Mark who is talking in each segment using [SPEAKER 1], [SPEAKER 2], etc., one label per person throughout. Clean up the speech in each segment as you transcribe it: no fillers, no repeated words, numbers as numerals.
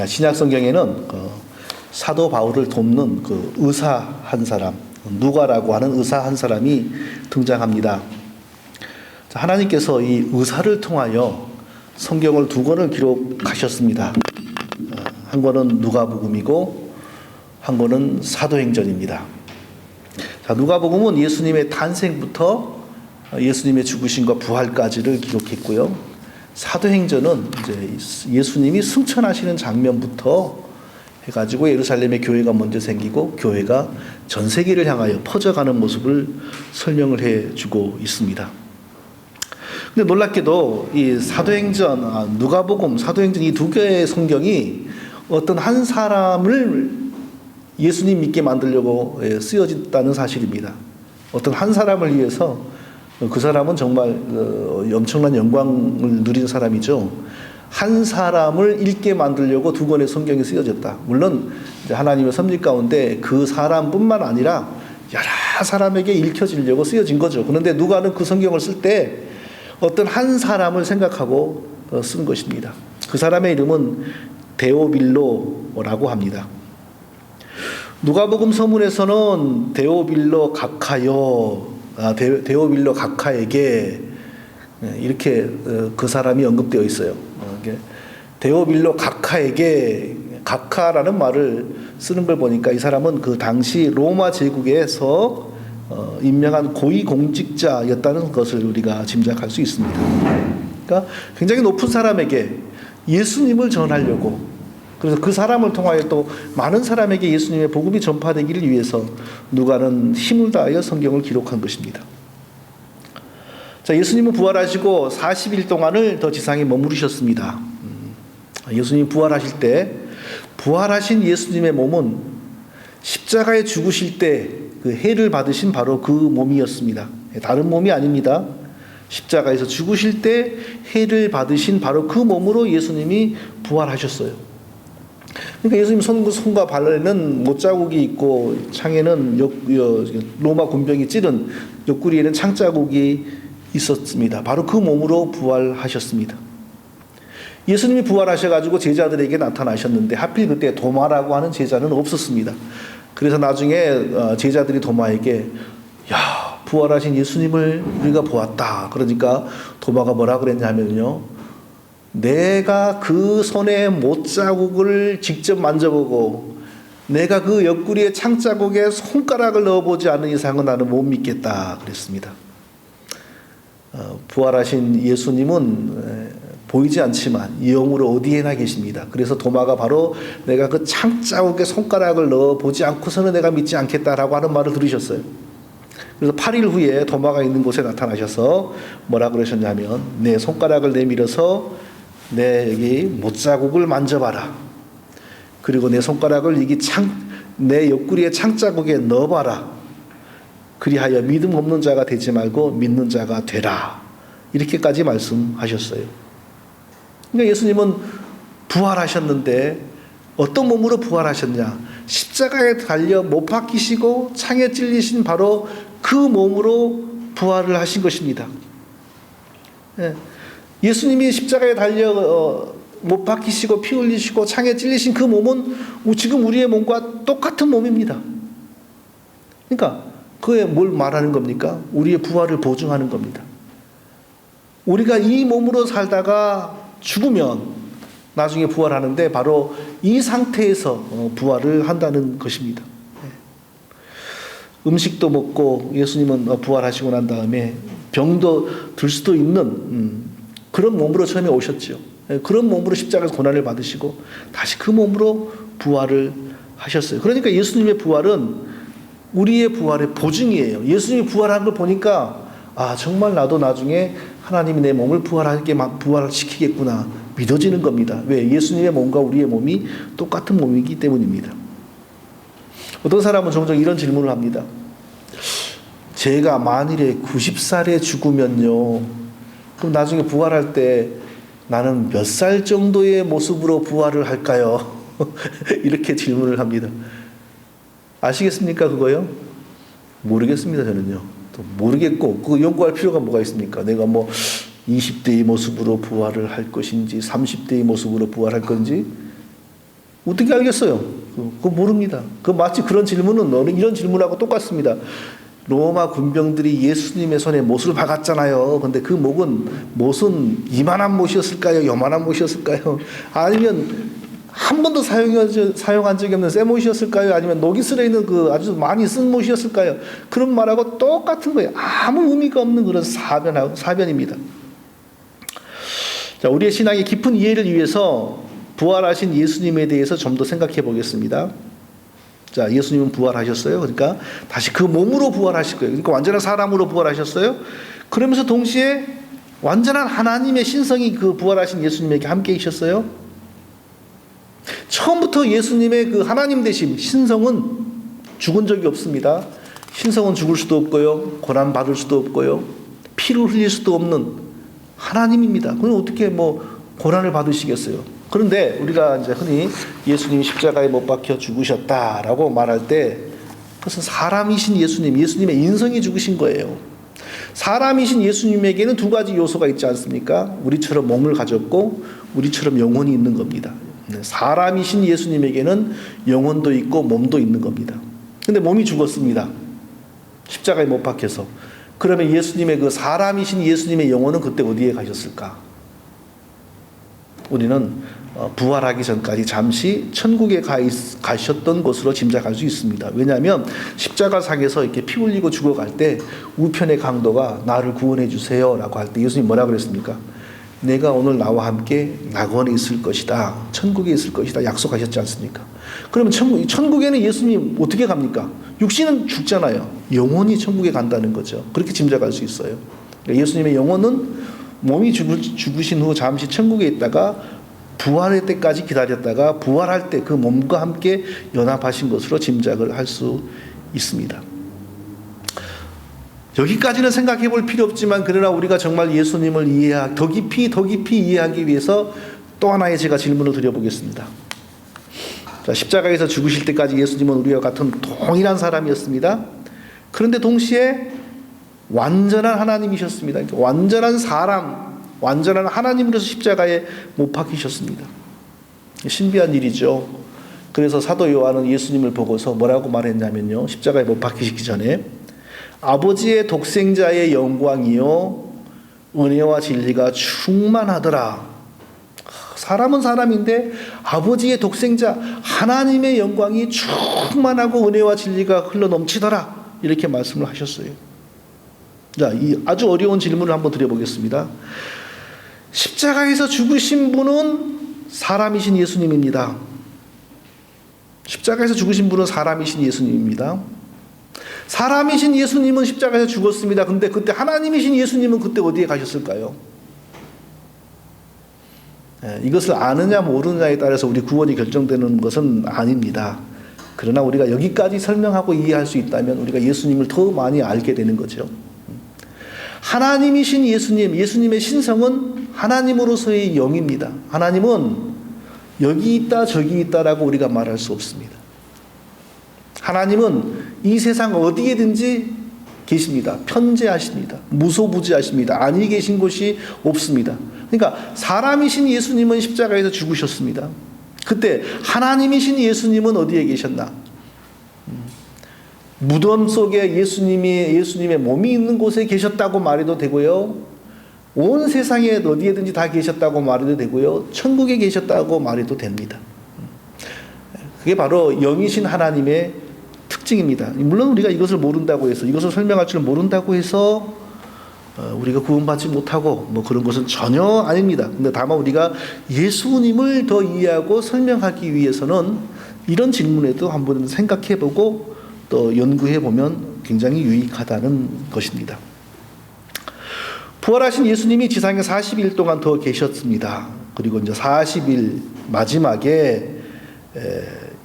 [SPEAKER 1] 신약 성경에는 사도 바울을 돕는 그 의사 한 사람, 누가라고 하는 의사 한 사람이 등장합니다. 하나님께서 이 의사를 통하여 성경을 두 권을 기록하셨습니다. 한 권은 누가복음이고 한 권은 사도행전입니다. 누가복음은 예수님의 탄생부터 예수님의 죽으심과 부활까지를 기록했고요. 사도행전은 이제 예수님이 승천하시는 장면부터 해가지고 예루살렘에 교회가 먼저 생기고 교회가 전 세계를 향하여 퍼져가는 모습을 설명을 해주고 있습니다. 근데 놀랍게도 이 사도행전, 누가복음, 사도행전 이 두 개의 성경이 어떤 한 사람을 예수님 믿게 만들려고 쓰여졌다는 사실입니다. 어떤 한 사람을 위해서 그 사람은 정말 엄청난 영광을 누린 사람이죠. 한 사람을 읽게 만들려고 두 권의 성경이 쓰여졌다. 물론 하나님의 섭리 가운데 그 사람뿐만 아니라 여러 사람에게 읽혀지려고 쓰여진 거죠. 그런데 누가는 그 성경을 쓸 때 어떤 한 사람을 생각하고 쓴 것입니다. 그 사람의 이름은 데오빌로라고 합니다. 누가복음 서문에서는 데오빌로 각하에게 이렇게 그 사람이 언급되어 있어요. 데오빌로 각하에게, 각하라는 말을 쓰는 걸 보니까 이 사람은 그 당시 로마 제국에서 임명한 고위공직자였다는 것을 우리가 짐작할 수 있습니다. 그러니까 굉장히 높은 사람에게 예수님을 전하려고, 그래서 그 사람을 통하여 또 많은 사람에게 예수님의 복음이 전파되기를 위해서 누가는 힘을 다하여 성경을 기록한 것입니다. 예수님은 부활하시고 40일 동안을 더 지상에 머무르셨습니다. 예수님이 부활하실 때, 부활하신 예수님의 몸은 십자가에 죽으실 때 그 해를 받으신 바로 그 몸이었습니다. 다른 몸이 아닙니다. 십자가에서 죽으실 때 해를 받으신 바로 그 몸으로 예수님이 부활하셨어요. 그러니까 예수님 손과 발에는 못자국이 있고 창에는 로마 군병이 찌른 옆구리에는 창자국이 있었습니다. 바로 그 몸으로 부활하셨습니다. 예수님이 부활하셔가지고 제자들에게 나타나셨는데 하필 그때 도마라고 하는 제자는 없었습니다. 그래서 나중에 제자들이 도마에게 야, 부활하신 예수님을 우리가 보았다. 그러니까 도마가 뭐라 그랬냐면요, 내가 그 손에 못자국을 직접 만져보고 내가 그 옆구리에 창자국에 손가락을 넣어보지 않은 이상은 나는 못 믿겠다 그랬습니다. 부활하신 예수님은 보이지 않지만 영으로 어디에나 계십니다. 그래서 도마가 바로 내가 그 창자국에 손가락을 넣어보지 않고서는 내가 믿지 않겠다라고 하는 말을 들으셨어요. 그래서 8일 후에 도마가 있는 곳에 나타나셔서 뭐라 그러셨냐면, 내 손가락을 내밀어서 내 여기 못자국을 만져봐라. 그리고 내 손가락을 여기 내 옆구리에 창자국에 넣어봐라. 그리하여 믿음 없는 자가 되지 말고 믿는 자가 되라. 이렇게까지 말씀하셨어요. 그러니까 예수님은 부활하셨는데 어떤 몸으로 부활하셨냐? 십자가에 달려 못 박히시고 창에 찔리신 바로 그 몸으로 부활을 하신 것입니다. 예수님이 십자가에 달려 못 박히시고 피 흘리시고 창에 찔리신 그 몸은 지금 우리의 몸과 똑같은 몸입니다. 그러니까 그게 뭘 말하는 겁니까? 우리의 부활을 보증하는 겁니다. 우리가 이 몸으로 살다가 죽으면 나중에 부활하는데 바로 이 상태에서 부활을 한다는 것입니다. 음식도 먹고 예수님은 부활하시고 난 다음에 병도 들 수도 있는 그런 몸으로 처음에 오셨죠. 그런 몸으로 십자가에서 고난을 받으시고 다시 그 몸으로 부활을 하셨어요. 그러니까 예수님의 부활은 우리의 부활의 보증이에요. 예수님이 부활한 걸 보니까 정말 나도 나중에 하나님이 내 몸을 부활시키겠구나 믿어지는 겁니다. 왜? 예수님의 몸과 우리의 몸이 똑같은 몸이기 때문입니다. 어떤 사람은 종종 이런 질문을 합니다. 제가 만일에 90살에 죽으면요, 그럼 나중에 부활할 때 나는 몇 살 정도의 모습으로 부활을 할까요? 이렇게 질문을 합니다. 아시겠습니까, 그거요? 모르겠습니다, 저는요. 또 모르겠고, 그거 연구할 필요가 뭐가 있습니까? 내가 20대의 모습으로 부활을 할 것인지, 30대의 모습으로 부활할 건지, 어떻게 알겠어요? 그거 모릅니다. 그 마치 그런 질문은 이런 질문하고 똑같습니다. 로마 군병들이 예수님의 손에 못을 박았잖아요. 근데 그 못은 이만한 못이었을까요? 요만한 못이었을까요? 아니면 한 번도 사용한 적이 없는 새 못이었을까요? 아니면 녹이 슬어 있는 그 아주 많이 쓴 못이었을까요? 그런 말하고 똑같은 거예요. 아무 의미가 없는 그런 사변입니다. 자, 우리의 신앙의 깊은 이해를 위해서 부활하신 예수님에 대해서 좀 더 생각해 보겠습니다. 자, 예수님은 부활하셨어요. 그러니까 다시 그 몸으로 부활하실 거예요. 그러니까 완전한 사람으로 부활하셨어요. 그러면서 동시에 완전한 하나님의 신성이 그 부활하신 예수님에게 함께 있었어요. 처음부터 예수님의 그 하나님 되심, 신성은 죽은 적이 없습니다. 신성은 죽을 수도 없고요. 고난 받을 수도 없고요. 피를 흘릴 수도 없는 하나님입니다. 그럼 어떻게 고난을 받으시겠어요? 그런데 우리가 이제 흔히 예수님이 십자가에 못 박혀 죽으셨다라고 말할 때 그것은 사람이신 예수님의 인성이 죽으신 거예요. 사람이신 예수님에게는 두 가지 요소가 있지 않습니까? 우리처럼 몸을 가졌고 우리처럼 영혼이 있는 겁니다. 사람이신 예수님에게는 영혼도 있고 몸도 있는 겁니다. 근데 몸이 죽었습니다. 십자가에 못 박혀서. 그러면 예수님의 그 사람이신 예수님의 영혼은 그때 어디에 가셨을까? 우리는 부활하기 전까지 잠시 천국에 가셨던 것으로 짐작할 수 있습니다. 왜냐하면 십자가상에서 이렇게 피 흘리고 죽어갈 때 우편의 강도가 나를 구원해 주세요 라고 할 때 예수님 뭐라 그랬습니까? 내가 오늘 나와 함께 낙원에 있을 것이다. 천국에 있을 것이다. 약속하셨지 않습니까? 그러면 천국에는 예수님 어떻게 갑니까? 육신은 죽잖아요. 영혼이 천국에 간다는 거죠. 그렇게 짐작할 수 있어요. 예수님의 영혼은 몸이 죽으신 후 잠시 천국에 있다가 부활할 때까지 기다렸다가 부활할 때 그 몸과 함께 연합하신 것으로 짐작을 할 수 있습니다. 여기까지는 생각해 볼 필요 없지만 그러나 우리가 정말 예수님을 더 깊이 이해하기 위해서 또 하나의 제가 질문을 드려보겠습니다. 자, 십자가에서 죽으실 때까지 예수님은 우리와 같은 동일한 사람이었습니다. 그런데 동시에 완전한 하나님이셨습니다. 그러니까 완전한 사람, 완전한 하나님으로서 십자가에 못 박히셨습니다. 신비한 일이죠. 그래서 사도 요한은 예수님을 보고서 뭐라고 말했냐면요. 십자가에 못 박히시기 전에 아버지의 독생자의 영광이요 은혜와 진리가 충만하더라. 사람은 사람인데 아버지의 독생자 하나님의 영광이 충만하고 은혜와 진리가 흘러 넘치더라. 이렇게 말씀을 하셨어요. 자, 이 아주 어려운 질문을 한번 드려보겠습니다. 십자가에서 죽으신 분은 사람이신 예수님입니다. 십자가에서 죽으신 분은 사람이신 예수님입니다. 사람이신 예수님은 십자가에서 죽었습니다. 근데 그때 하나님이신 예수님은 그때 어디에 가셨을까요? 이것을 아느냐 모르느냐에 따라서 우리 구원이 결정되는 것은 아닙니다. 그러나 우리가 여기까지 설명하고 이해할 수 있다면 우리가 예수님을 더 많이 알게 되는 거죠. 하나님이신 예수님의 신성은 하나님으로서의 영입니다. 하나님은 여기 있다 저기 있다라고 우리가 말할 수 없습니다. 하나님은 이 세상 어디에든지 계십니다. 편재하십니다. 무소부지하십니다. 아니 계신 곳이 없습니다. 그러니까 사람이신 예수님은 십자가에서 죽으셨습니다. 그때 하나님이신 예수님은 어디에 계셨나? 무덤 속에 예수님의 몸이 있는 곳에 계셨다고 말해도 되고요. 온 세상에 어디에든지 다 계셨다고 말해도 되고요. 천국에 계셨다고 말해도 됩니다. 그게 바로 영이신 하나님의 특징입니다. 물론 우리가 이것을 모른다고 해서 이것을 설명할 줄 모른다고 해서 우리가 구원받지 못하고 그런 것은 전혀 아닙니다. 근데 다만 우리가 예수님을 더 이해하고 설명하기 위해서는 이런 질문에도 한번 생각해보고 또 연구해보면 굉장히 유익하다는 것입니다. 부활하신 예수님이 지상에 40일 동안 더 계셨습니다. 그리고 이제 40일 마지막에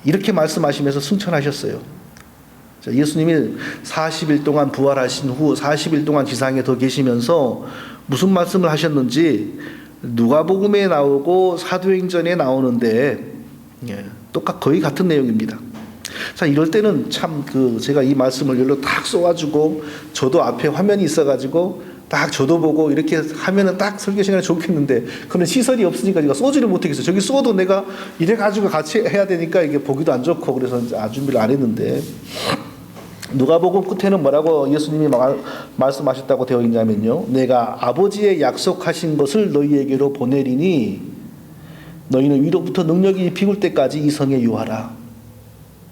[SPEAKER 1] 이렇게 말씀하시면서 승천하셨어요. 예수님이 40일 동안 부활하신 후 40일 동안 지상에 더 계시면서 무슨 말씀을 하셨는지 누가복음에 나오고 사도행전에 나오는데 거의 같은 내용입니다. 자, 이럴 때는 참 제가 이 말씀을 여기로 딱 써가지고 저도 앞에 화면이 있어가지고 딱 저도 보고 이렇게 하면은 딱 설교 시간에 좋겠는데 그런 시설이 없으니까 제가 쏘지를 못하겠어요. 저기 쏘도 내가 이래가지고 같이 해야 되니까 이게 보기도 안 좋고 그래서 준비를 안 했는데 누가복음 끝에는 뭐라고 예수님이 말씀하셨다고 되어 있냐면요. 내가 아버지의 약속하신 것을 너희에게로 보내리니 너희는 위로부터 능력이 비울 때까지 이 성에 유하라.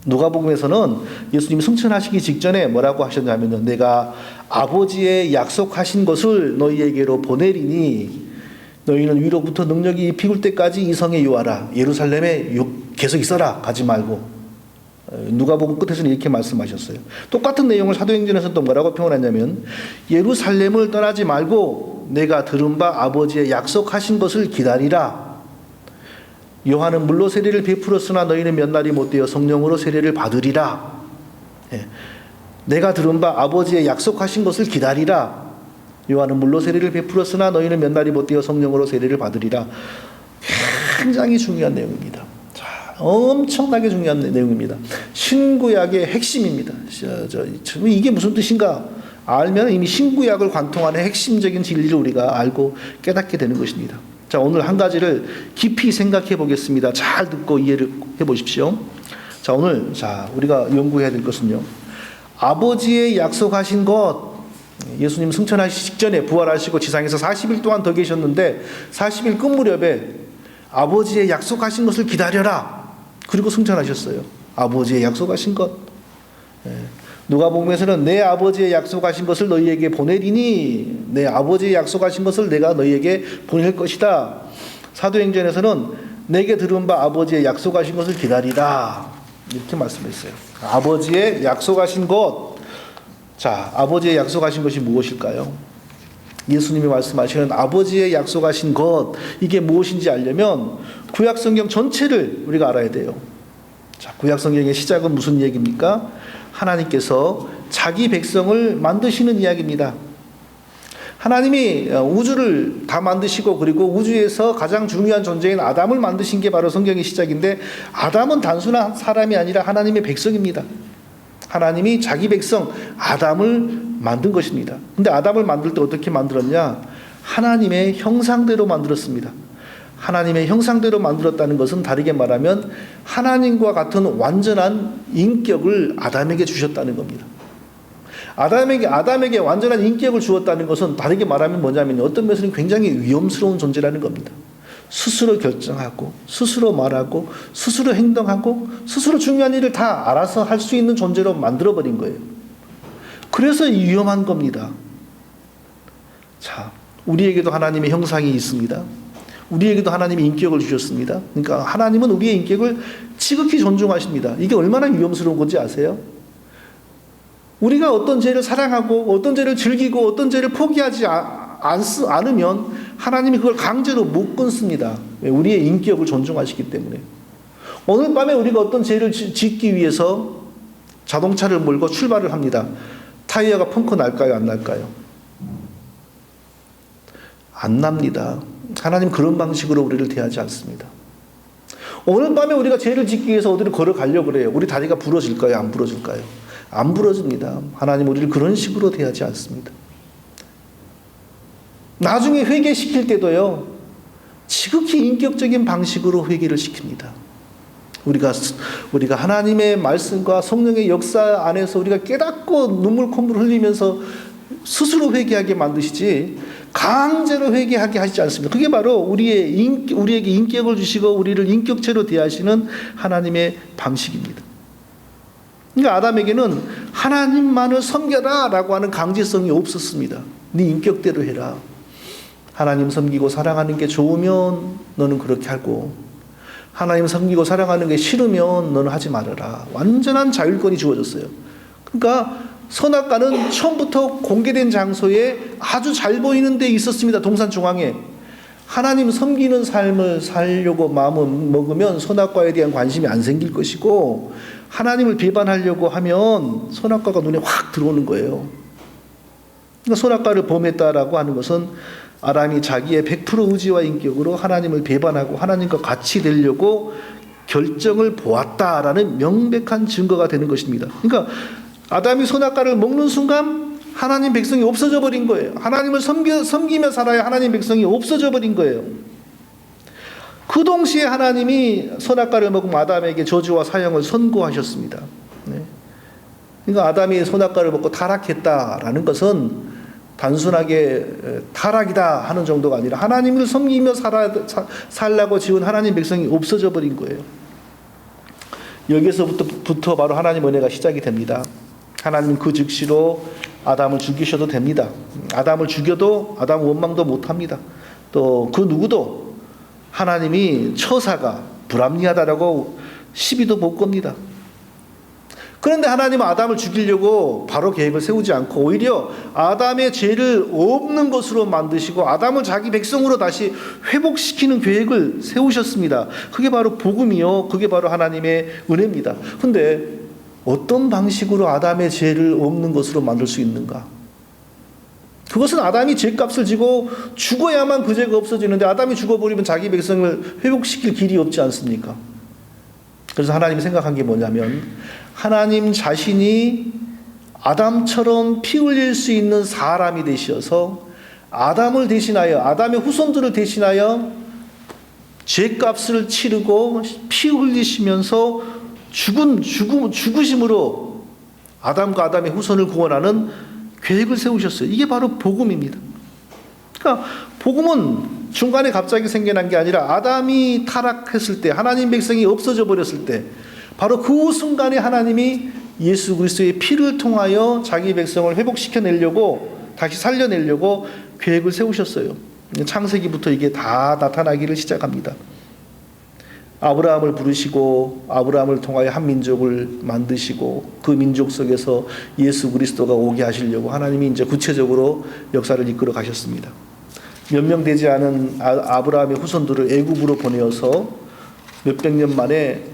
[SPEAKER 1] 누가복음에서는 예수님이 승천하시기 직전에 뭐라고 하셨냐면요. 내가 아버지의 약속하신 것을 너희에게로 보내리니 너희는 위로부터 능력이 비울 때까지 이 성에 유하라. 예루살렘에 계속 있어라. 가지 말고. 누가복음 끝에서는 이렇게 말씀하셨어요. 똑같은 내용을 사도행전에서 또 뭐라고 표현하냐면 예루살렘을 떠나지 말고 내가 들은 바 아버지의 약속하신 것을 기다리라. 요한은 물로 세례를 베풀었으나 너희는 몇 날이 못되어 성령으로 세례를 받으리라. 내가 들은 바 아버지의 약속하신 것을 기다리라. 요한은 물로 세례를 베풀었으나 너희는 몇 날이 못되어 성령으로 세례를 받으리라. 굉장히 중요한 내용입니다. 엄청나게 중요한 내용입니다. 신구약의 핵심입니다. 이게 무슨 뜻인가 알면 이미 신구약을 관통하는 핵심적인 진리를 우리가 알고 깨닫게 되는 것입니다. 자, 오늘 한 가지를 깊이 생각해 보겠습니다. 잘 듣고 이해를 해 보십시오. 자, 오늘 우리가 연구해야 될 것은요. 아버지의 약속하신 것, 예수님 승천하시기 직전에 부활하시고 지상에서 40일 동안 더 계셨는데 40일 끝 무렵에 아버지의 약속하신 것을 기다려라. 그리고 승천하셨어요. 아버지의 약속하신 것. 누가복음에서는 내 아버지의 약속하신 것을 너희에게 보내리니 내 아버지의 약속하신 것을 내가 너희에게 보낼 것이다. 사도행전에서는 내게 들은 바 아버지의 약속하신 것을 기다리라. 이렇게 말씀했어요. 아버지의 약속하신 것. 자, 아버지의 약속하신 것이 무엇일까요? 예수님이 말씀하시는 아버지의 약속하신 것, 이게 무엇인지 알려면 구약성경 전체를 우리가 알아야 돼요. 자, 구약성경의 시작은 무슨 얘기입니까? 하나님께서 자기 백성을 만드시는 이야기입니다. 하나님이 우주를 다 만드시고 그리고 우주에서 가장 중요한 존재인 아담을 만드신 게 바로 성경의 시작인데 아담은 단순한 사람이 아니라 하나님의 백성입니다. 하나님이 자기 백성 아담을 만든 것입니다. 근데 아담을 만들 때 어떻게 만들었냐? 하나님의 형상대로 만들었습니다. 하나님의 형상대로 만들었다는 것은 다르게 말하면 하나님과 같은 완전한 인격을 아담에게 주셨다는 겁니다. 아담에게 완전한 인격을 주었다는 것은 다르게 말하면 뭐냐면 어떤 면에서는 굉장히 위험스러운 존재라는 겁니다. 스스로 결정하고 스스로 말하고 스스로 행동하고 스스로 중요한 일을 다 알아서 할 수 있는 존재로 만들어버린 거예요. 그래서 위험한 겁니다. 자, 우리에게도 하나님의 형상이 있습니다. 우리에게도 하나님이 인격을 주셨습니다. 그러니까 하나님은 우리의 인격을 지극히 존중하십니다. 이게 얼마나 위험스러운 건지 아세요? 우리가 어떤 죄를 사랑하고 어떤 죄를 즐기고 어떤 죄를 포기하지 않으면 하나님이 그걸 강제로 못 끊습니다. 우리의 인격을 존중하시기 때문에. 오늘 밤에 우리가 어떤 죄를 짓기 위해서 자동차를 몰고 출발을 합니다. 타이어가 펑크 날까요? 안 날까요? 안 납니다. 하나님 그런 방식으로 우리를 대하지 않습니다. 오늘 밤에 우리가 죄를 짓기 위해서 어디를 걸어가려고 그래요. 우리 다리가 부러질까요? 안 부러질까요? 안 부러집니다. 하나님 우리를 그런 식으로 대하지 않습니다. 나중에 회개시킬 때도요. 지극히 인격적인 방식으로 회개를 시킵니다. 우리가 하나님의 말씀과 성령의 역사 안에서 우리가 깨닫고 눈물 콧물 흘리면서 스스로 회개하게 만드시지 강제로 회개하게 하시지 않습니다. 그게 바로 우리에게 인격을 주시고 우리를 인격체로 대하시는 하나님의 방식입니다. 그러니까 아담에게는 하나님만을 섬겨라 라고 하는 강제성이 없었습니다. 네 인격대로 해라. 하나님 섬기고 사랑하는 게 좋으면 너는 그렇게 하고 하나님 섬기고 사랑하는 게 싫으면 너는 하지 말아라. 완전한 자율권이 주어졌어요. 그러니까 선악과는 처음부터 공개된 장소에 아주 잘 보이는 데 있었습니다. 동산 중앙에. 하나님 섬기는 삶을 살려고 마음을 먹으면 선악과에 대한 관심이 안 생길 것이고 하나님을 비판하려고 하면 선악과가 눈에 확 들어오는 거예요. 그러니까 선악과를 범했다라고 하는 것은 아담이 자기의 100% 의지와 인격으로 하나님을 배반하고 하나님과 같이 되려고 결정을 보았다라는 명백한 증거가 되는 것입니다. 그러니까 아담이 선악과를 먹는 순간 하나님 백성이 없어져 버린 거예요. 하나님을 섬기며 살아야 하나님 백성이 없어져 버린 거예요. 그 동시에 하나님이 선악과를 먹은 아담에게 저주와 사형을 선고하셨습니다. 네. 그러니까 아담이 선악과를 먹고 타락했다라는 것은 단순하게 타락이다 하는 정도가 아니라 하나님을 섬기며 살라고 지은 하나님 백성이 없어져 버린 거예요. 여기서부터 바로 하나님 은혜가 시작이 됩니다. 하나님은 그 즉시로 아담을 죽이셔도 됩니다. 아담을 죽여도 아담 원망도 못합니다. 또 그 누구도 하나님이 처사가 불합리하다라고 시비도 못 겁니다. 그런데 하나님은 아담을 죽이려고 바로 계획을 세우지 않고 오히려 아담의 죄를 없는 것으로 만드시고 아담을 자기 백성으로 다시 회복시키는 계획을 세우셨습니다. 그게 바로 복음이요. 그게 바로 하나님의 은혜입니다. 그런데 어떤 방식으로 아담의 죄를 없는 것으로 만들 수 있는가? 그것은 아담이 죄값을 지고 죽어야만 그 죄가 없어지는데 아담이 죽어버리면 자기 백성을 회복시킬 길이 없지 않습니까? 그래서 하나님이 생각한 게 뭐냐면 하나님 자신이 아담처럼 피 흘릴 수 있는 사람이 되셔서 아담을 대신하여 아담의 후손들을 대신하여 죄값을 치르고 피 흘리시면서 죽으심으로 아담과 아담의 후손을 구원하는 계획을 세우셨어요. 이게 바로 복음입니다. 그러니까 복음은 중간에 갑자기 생겨난 게 아니라 아담이 타락했을 때 하나님 백성이 없어져 버렸을 때 바로 그 순간에 하나님이 예수 그리스도의 피를 통하여 자기 백성을 회복시켜내려고 다시 살려내려고 계획을 세우셨어요. 창세기부터 이게 다 나타나기를 시작합니다. 아브라함을 부르시고 아브라함을 통하여 한 민족을 만드시고 그 민족 속에서 예수 그리스도가 오게 하시려고 하나님이 이제 구체적으로 역사를 이끌어 가셨습니다. 몇 명 되지 않은 아브라함의 후손들을 애굽으로 보내어서 몇백 년 만에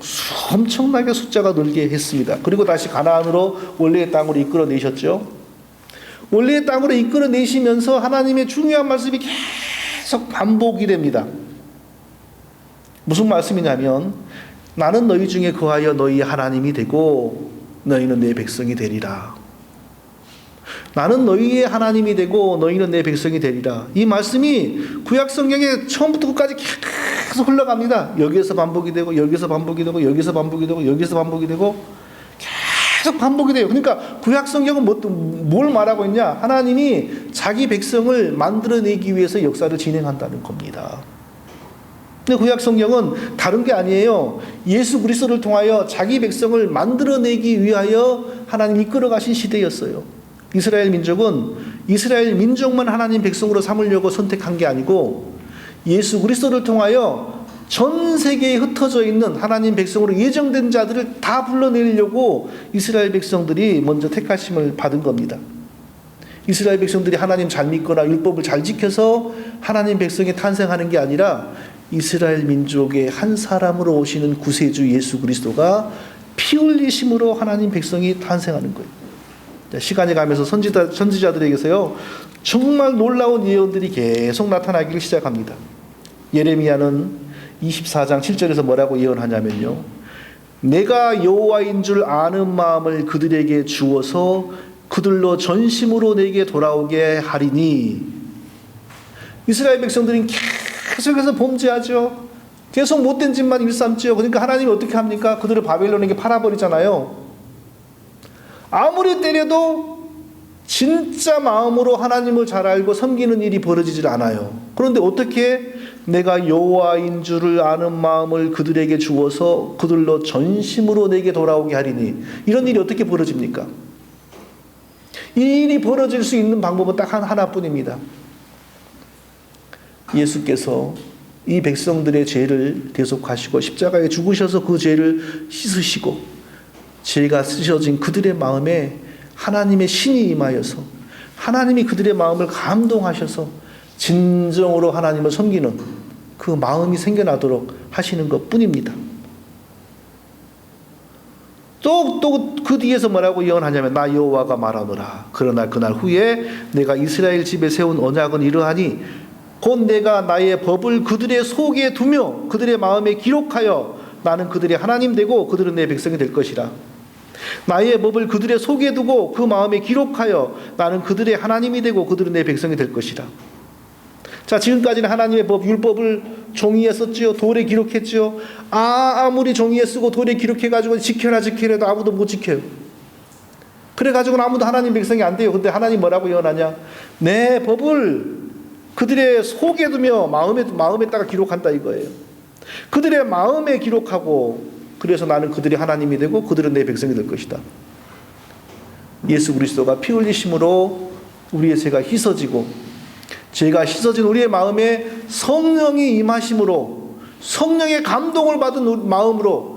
[SPEAKER 1] 엄청나게 숫자가 늘게 했습니다. 그리고 다시 가나안으로 원래의 땅으로 이끌어내셨죠. 원래의 땅으로 이끌어내시면서 하나님의 중요한 말씀이 계속 반복이 됩니다. 무슨 말씀이냐면 나는 너희 중에 거하여 너희 하나님이 되고 너희는 내 백성이 되리라. 나는 너희의 하나님이 되고 너희는 내 백성이 되리라. 이 말씀이 구약 성경에 처음부터 끝까지 계속 흘러갑니다. 여기에서 반복이 되고 여기서 반복이 되고 여기서 반복이 되고 여기서 반복이 되고 계속 반복이 돼요. 그러니까 구약 성경은 뭘 말하고 있냐? 하나님이 자기 백성을 만들어내기 위해서 역사를 진행한다는 겁니다. 근데 구약 성경은 다른 게 아니에요. 예수 그리스도를 통하여 자기 백성을 만들어내기 위하여 하나님이 이끌어 가신 시대였어요. 이스라엘 민족은 이스라엘 민족만 하나님 백성으로 삼으려고 선택한 게 아니고 예수 그리스도를 통하여 전 세계에 흩어져 있는 하나님 백성으로 예정된 자들을 다 불러내려고 이스라엘 백성들이 먼저 택하심을 받은 겁니다. 이스라엘 백성들이 하나님 잘 믿거나 율법을 잘 지켜서 하나님 백성이 탄생하는 게 아니라 이스라엘 민족의 한 사람으로 오시는 구세주 예수 그리스도가 피 흘리심으로 하나님 백성이 탄생하는 거예요. 시간이 가면서 선지자들에게서요 정말 놀라운 예언들이 계속 나타나기를 시작합니다. 예레미야는 24장 7절에서 뭐라고 예언하냐면요, 내가 여호와인 줄 아는 마음을 그들에게 주어서 그들로 전심으로 내게 돌아오게 하리니. 이스라엘 백성들은 계속해서 범죄하죠. 계속 못된 짓만 일삼죠. 그러니까 하나님이 어떻게 합니까? 그들을 바벨론에게 팔아버리잖아요. 아무리 때려도 진짜 마음으로 하나님을 잘 알고 섬기는 일이 벌어지질 않아요. 그런데 어떻게 내가 여호와인 줄을 아는 마음을 그들에게 주어서 그들로 전심으로 내게 돌아오게 하리니. 이런 일이 어떻게 벌어집니까? 이 일이 벌어질 수 있는 방법은 딱 하나뿐입니다. 예수께서 이 백성들의 죄를 대속하시고 십자가에 죽으셔서 그 죄를 씻으시고 죄가 쓰셔진 그들의 마음에 하나님의 신이 임하여서 하나님이 그들의 마음을 감동하셔서 진정으로 하나님을 섬기는 그 마음이 생겨나도록 하시는 것뿐입니다. 또 그 뒤에서 뭐라고 예언하냐면 나 여호와가 말하노라. 그러나 그날 후에 내가 이스라엘 집에 세운 언약은 이러하니 곧 내가 나의 법을 그들의 속에 두며 그들의 마음에 기록하여 나는 그들의 하나님 되고 그들은 내 백성이 될 것이라. 나의 법을 그들의 속에 두고 그 마음에 기록하여 나는 그들의 하나님이 되고 그들은 내 백성이 될 것이라. 자, 지금까지는 하나님의 법, 율법을 종이에 썼지요. 돌에 기록했지요. 아무리 종이에 쓰고 돌에 기록해가지고 지켜라 해도 아무도 못 지켜요. 그래가지고는 아무도 하나님 백성이 안 돼요. 근데 하나님 뭐라고 예언하냐? 내 법을 그들의 속에 두며 마음에다가 기록한다 이거예요. 그들의 마음에 기록하고, 그래서 나는 그들이 하나님이 되고 그들은 내 백성이 될 것이다. 예수 그리스도가 피 흘리심으로 우리의 죄가 씻어지고, 죄가 씻어진 우리의 마음에 성령이 임하심으로, 성령의 감동을 받은 마음으로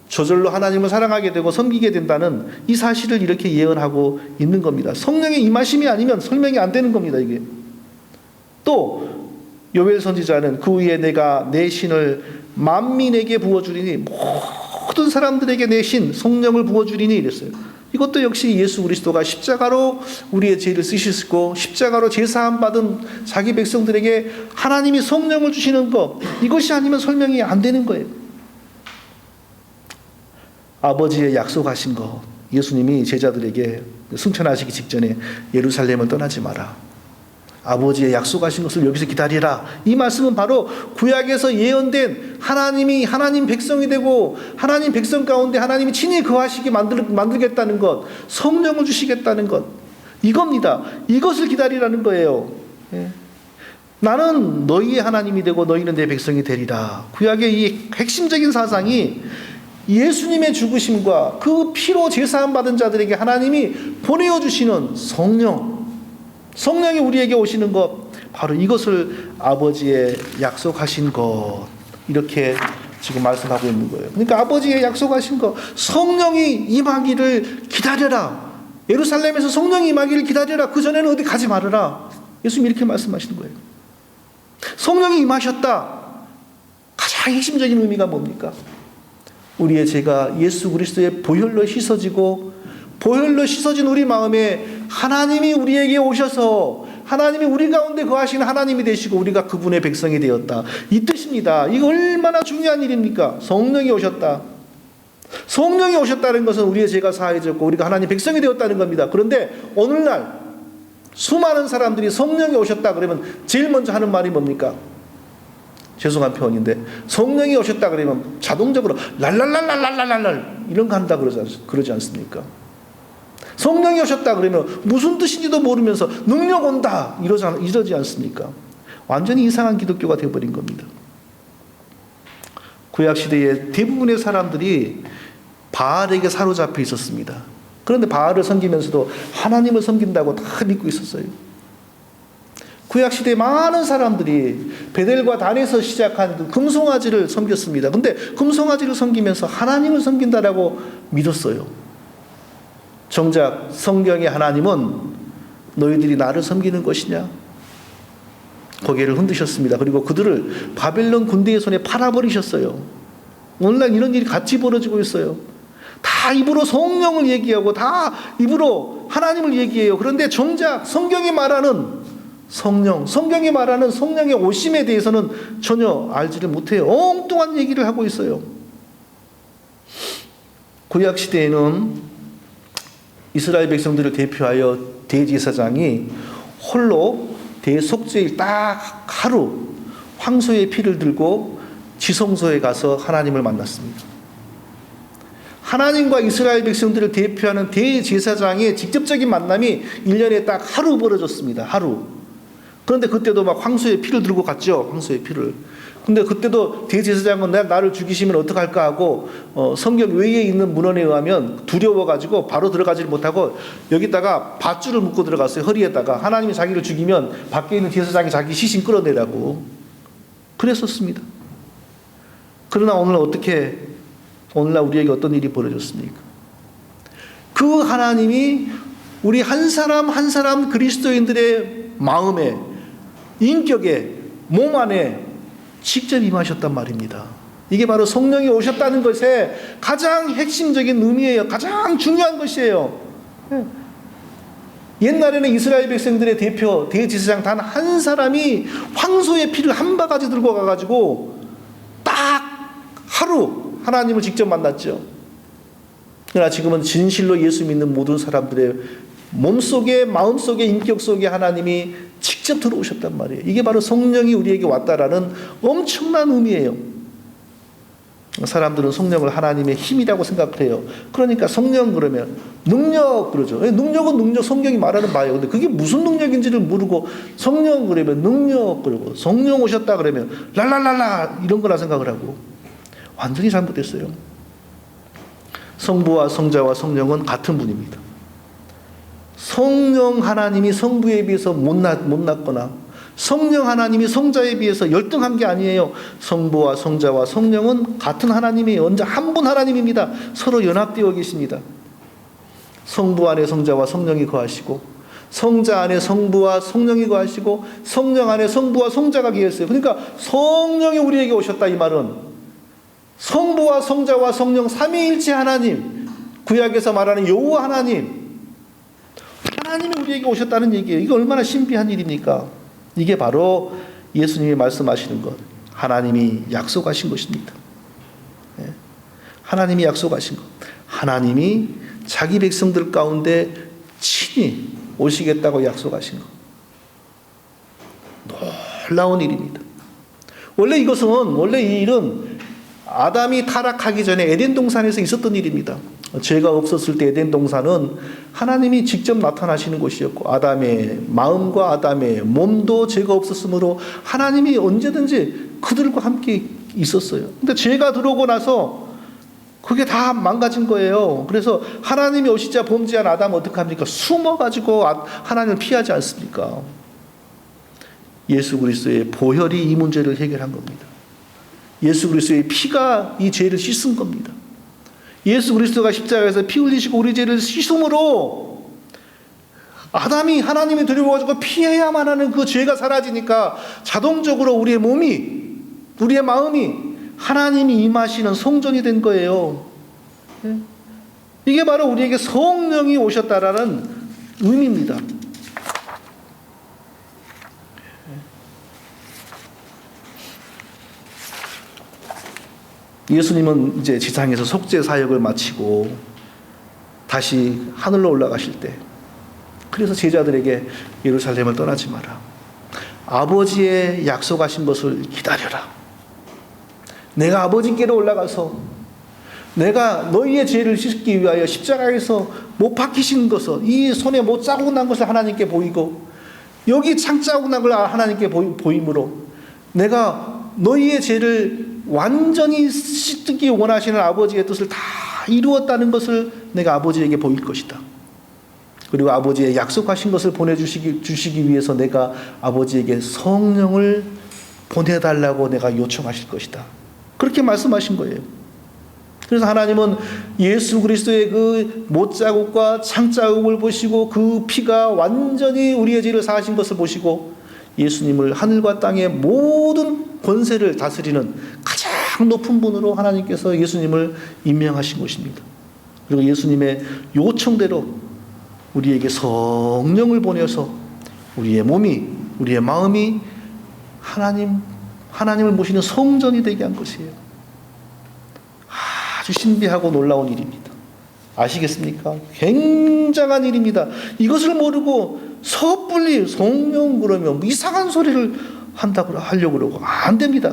[SPEAKER 1] 저절로 하나님을 사랑하게 되고 섬기게 된다는 이 사실을 이렇게 예언하고 있는 겁니다. 성령의 임하심이 아니면 설명이 안 되는 겁니다, 이게. 또 요엘 선지자는 그 후에 내가 내 신을 만민에게 부어주리니, 모든 사람들에게 내 신 성령을 부어주리니 이랬어요. 이것도 역시 예수 그리스도가 십자가로 우리의 죄를 쓰셨고, 십자가로 제사함 받은 자기 백성들에게 하나님이 성령을 주시는 것, 이것이 아니면 설명이 안 되는 거예요. 아버지의 약속하신 것, 예수님이 제자들에게 승천하시기 직전에 예루살렘을 떠나지 마라, 아버지의 약속하신 것을 여기서 기다리라, 이 말씀은 바로 구약에서 예언된 하나님이 하나님 백성이 되고 하나님 백성 가운데 하나님이 친히 거하시게 만들겠다는 것, 성령을 주시겠다는 것, 이겁니다. 이것을 기다리라는 거예요. 나는 너희의 하나님이 되고 너희는 내 백성이 되리라. 구약의 이 핵심적인 사상이 예수님의 죽으심과 그 피로 제사함 받은 자들에게 하나님이 보내어 주시는 성령이 우리에게 오시는 것, 바로 이것을 아버지의 약속하신 것, 이렇게 지금 말씀하고 있는 거예요. 그러니까 아버지의 약속하신 것, 성령이 임하기를 기다려라. 예루살렘에서 성령이 임하기를 기다려라. 그 전에는 어디 가지 말아라. 예수님이 이렇게 말씀하시는 거예요. 성령이 임하셨다. 가장 핵심적인 의미가 뭡니까? 우리의 죄가 예수 그리스도의 보혈로 씻어지고, 보혈로 씻어진 우리 마음에 하나님이 우리에게 오셔서 하나님이 우리 가운데 거하시는 하나님이 되시고 우리가 그분의 백성이 되었다, 이 뜻입니다. 이거 얼마나 중요한 일입니까? 성령이 오셨다. 성령이 오셨다는 것은 우리의 죄가 사해졌고 우리가 하나님 백성이 되었다는 겁니다. 그런데 오늘날 수많은 사람들이 성령이 오셨다 그러면 제일 먼저 하는 말이 뭡니까? 죄송한 표현인데, 성령이 오셨다 그러면 자동적으로 랄랄랄랄랄랄랄 이런 거 한다 그러지 않습니까? 성령이 오셨다 그러면 무슨 뜻인지도 모르면서 능력 온다 이러지 않습니까? 완전히 이상한 기독교가 되어버린 겁니다. 구약시대에 대부분의 사람들이 바알에게 사로잡혀 있었습니다. 그런데 바알을 섬기면서도 하나님을 섬긴다고 다 믿고 있었어요. 구약시대에 많은 사람들이 베델과 단에서 시작한 그 금송아지를 섬겼습니다. 근데 금송아지를 섬기면서 하나님을 섬긴다라고 믿었어요. 정작 성경의 하나님은 너희들이 나를 섬기는 것이냐? 고개를 흔드셨습니다. 그리고 그들을 바벨론 군대의 손에 팔아버리셨어요. 오늘날 이런 일이 같이 벌어지고 있어요. 다 입으로 성령을 얘기하고 다 입으로 하나님을 얘기해요. 그런데 정작 성경이 말하는 성경이 말하는 성령의 오심에 대해서는 전혀 알지를 못해요. 엉뚱한 얘기를 하고 있어요. 구약시대에는 이스라엘 백성들을 대표하여 대제사장이 홀로 대속죄일 딱 하루 황소의 피를 들고 지성소에 가서 하나님을 만났습니다. 하나님과 이스라엘 백성들을 대표하는 대제사장의 직접적인 만남이 1년에 딱 하루 벌어졌습니다. 하루. 그런데 그때도 막 황소의 피를 들고 갔죠. 황소의 피를. 근데 그때도 대제사장은 나를 죽이시면 어떡할까 하고 성경 외에 있는 문헌에 의하면 두려워가지고 바로 들어가지 못하고 여기다가 밧줄을 묶고 들어갔어요. 허리에다가. 하나님이 자기를 죽이면 밖에 있는 제사장이 자기 시신 끌어내라고 그랬었습니다. 그러나 오늘날 우리에게 어떤 일이 벌어졌습니까? 그 하나님이 우리 한 사람 한 사람 그리스도인들의 마음에, 인격에, 몸 안에 직접 임하셨단 말입니다. 이게 바로 성령이 오셨다는 것의 가장 핵심적인 의미예요. 가장 중요한 것이에요. 옛날에는 이스라엘 백성들의 대표 대제사장 단 한 사람이 황소의 피를 한 바가지 들고 가가지고 딱 하루 하나님을 직접 만났죠. 그러나 지금은 진실로 예수 믿는 모든 사람들의 몸속에, 마음속에, 인격 속에 하나님이 직접 들어오셨단 말이에요. 이게 바로 성령이 우리에게 왔다라는 엄청난 의미예요. 사람들은 성령을 하나님의 힘이라고 생각해요. 그러니까 성령 그러면 능력 그러죠. 능력은 능력, 성경이 말하는 바예요. 근데 그게 무슨 능력인지를 모르고 성령 그러면 능력 그러고 성령 오셨다 그러면 랄랄랄라 이런 거라 생각을 하고 완전히 잘못됐어요. 성부와 성자와 성령은 같은 분입니다. 성령 하나님이 성부에 비해서 못났거나 성령 하나님이 성자에 비해서 열등한 게 아니에요. 성부와 성자와 성령은 같은 하나님이에요. 언제 한 분 하나님입니다. 서로 연합되어 계십니다. 성부 안에 성자와 성령이 거하시고 성자 안에 성부와 성령이 거하시고 성령 안에 성부와 성자가 계셨어요. 그러니까 성령이 우리에게 오셨다 이 말은 성부와 성자와 성령 삼위일체 하나님, 구약에서 말하는 여호와 하나님이 우리에게 오셨다는 얘기예요. 이거 얼마나 신비한 일입니까? 이게 바로 예수님이 말씀하시는 것, 하나님이 약속하신 것입니다. 하나님이 약속하신 것, 하나님이 자기 백성들 가운데 친히 오시겠다고 약속하신 것, 놀라운 일입니다. 원래 이 일은 아담이 타락하기 전에 에덴 동산에서 있었던 일입니다. 죄가 없었을 때 에덴 동산은 하나님이 직접 나타나시는 곳이었고 아담의 마음과 아담의 몸도 죄가 없었으므로 하나님이 언제든지 그들과 함께 있었어요. 근데 죄가 들어오고 나서 그게 다 망가진 거예요. 그래서 하나님이 오시자 범죄한 아담은 어떻게 합니까? 숨어가지고 하나님을 피하지 않습니까? 예수 그리스도의 보혈이 이 문제를 해결한 겁니다. 예수 그리스도의 피가 이 죄를 씻은 겁니다. 예수 그리스도가 십자가에서 피 흘리시고 우리 죄를 씻음으로 아담이 하나님이 두려워가지고 피해야만 하는 그 죄가 사라지니까 자동적으로 우리의 몸이, 우리의 마음이 하나님이 임하시는 성전이 된 거예요. 이게 바로 우리에게 성령이 오셨다라는 의미입니다. 예수님은 이제 지상에서 속죄 사역을 마치고 다시 하늘로 올라가실 때, 그래서 제자들에게 예루살렘을 떠나지 마라, 아버지의 약속하신 것을 기다려라, 내가 아버지께로 올라가서 내가 너희의 죄를 씻기 위하여 십자가에서 못 박히신 것을, 이 손에 못 자국 난 것을 하나님께 보이고 여기 창자국 난 걸 하나님께 보임으로 내가 너희의 죄를 완전히 씻기 원하시는 아버지의 뜻을 다 이루었다는 것을 내가 아버지에게 보일 것이다. 그리고 아버지의 약속하신 것을 보내주시기 위해서 내가 아버지에게 성령을 보내달라고 내가 요청하실 것이다. 그렇게 말씀하신 거예요. 그래서 하나님은 예수 그리스도의 그 못자국과 창자국을 보시고 그 피가 완전히 우리의 죄를 사하신 것을 보시고 예수님을 하늘과 땅의 모든 권세를 다스리는 가장 높은 분으로 하나님께서 예수님을 임명하신 것입니다. 그리고 예수님의 요청대로 우리에게 성령을 보내서 우리의 몸이, 우리의 마음이 하나님을 모시는 성전이 되게 한 것이에요. 아주 신비하고 놀라운 일입니다. 아시겠습니까? 굉장한 일입니다. 이것을 모르고 섣불리 성령 그러면 이상한 소리를 하려고 그러고 안 됩니다.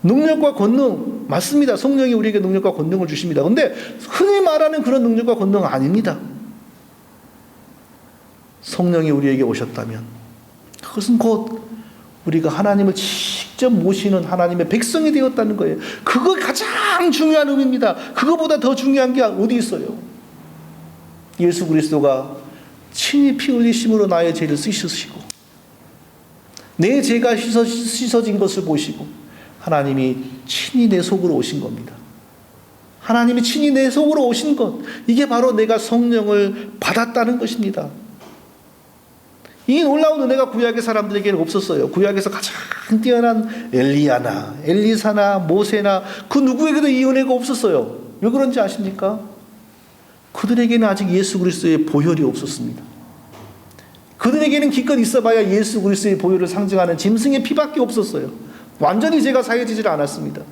[SPEAKER 1] 능력과 권능 맞습니다. 성령이 우리에게 능력과 권능을 주십니다. 그런데 흔히 말하는 그런 능력과 권능은 아닙니다. 성령이 우리에게 오셨다면 그것은 곧 우리가 하나님을 직접 모시는 하나님의 백성이 되었다는 거예요. 그거 가장 중요한 의미입니다. 그거보다 더 중요한 게 어디 있어요? 예수 그리스도가 친히 피 흘리심으로 나의 죄를 씻으시고 내 죄가 씻어진 것을 보시고 하나님이 친히 내 속으로 오신 겁니다. 하나님이 친히 내 속으로 오신 것, 이게 바로 내가 성령을 받았다는 것입니다. 이 놀라운 은혜가 구약의 사람들에게는 없었어요. 구약에서 가장 뛰어난 엘리야나 엘리사나 모세나 그 누구에게도 이 은혜가 없었어요. 왜 그런지 아십니까? 그들에게는 아직 예수 그리스도의 보혈이 없었습니다. 그들에게는 기껏 있어봐야 예수 그리스도의 보혈을 상징하는 짐승의 피밖에 없었어요. 완전히 죄가 사해지질 않았습니다.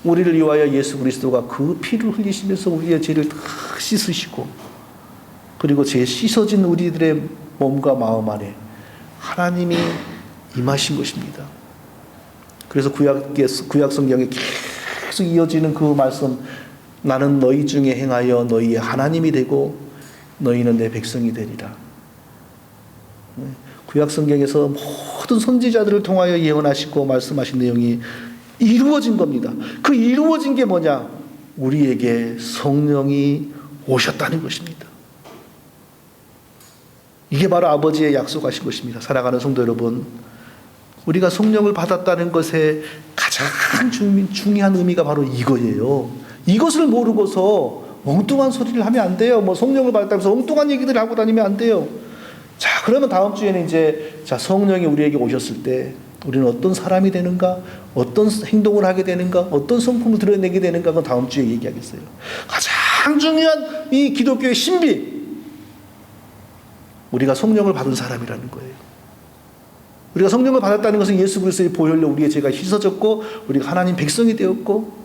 [SPEAKER 1] 우리를 위하여 예수 그리스도가 그 피를 흘리시면서 우리의 죄를 다 씻으시고, 그리고 죄 씻어진 우리들의 몸과 마음 안에 하나님이 임하신 것입니다. 그래서 구약 성경에 계속 이어지는 그 말씀, 나는 너희 중에 행하여 너희의 하나님이 되고 너희는 내 백성이 되리라. 구약 성경에서 모든 선지자들을 통하여 예언하시고 말씀하신 내용이 이루어진 겁니다. 그 이루어진 게 뭐냐? 우리에게 성령이 오셨다는 것입니다. 이게 바로 아버지의 약속하신 것입니다. 사랑하는 성도 여러분, 우리가 성령을 받았다는 것의 가장 중요한 의미가 바로 이거예요. 이것을 모르고서 엉뚱한 소리를 하면 안 돼요. 뭐 성령을 받았다면서 엉뚱한 얘기들 하고 다니면 안 돼요. 자, 그러면 다음 주에는 이제 성령이 우리에게 오셨을 때 우리는 어떤 사람이 되는가, 어떤 행동을 하게 되는가, 어떤 성품을 드러내게 되는가, 그건 다음 주에 얘기하겠어요. 가장 중요한 이 기독교의 신비, 우리가 성령을 받은 사람이라는 거예요. 우리가 성령을 받았다는 것은 예수 그리스도의 보혈로 우리의 죄가 씻어졌고 우리가 하나님 백성이 되었고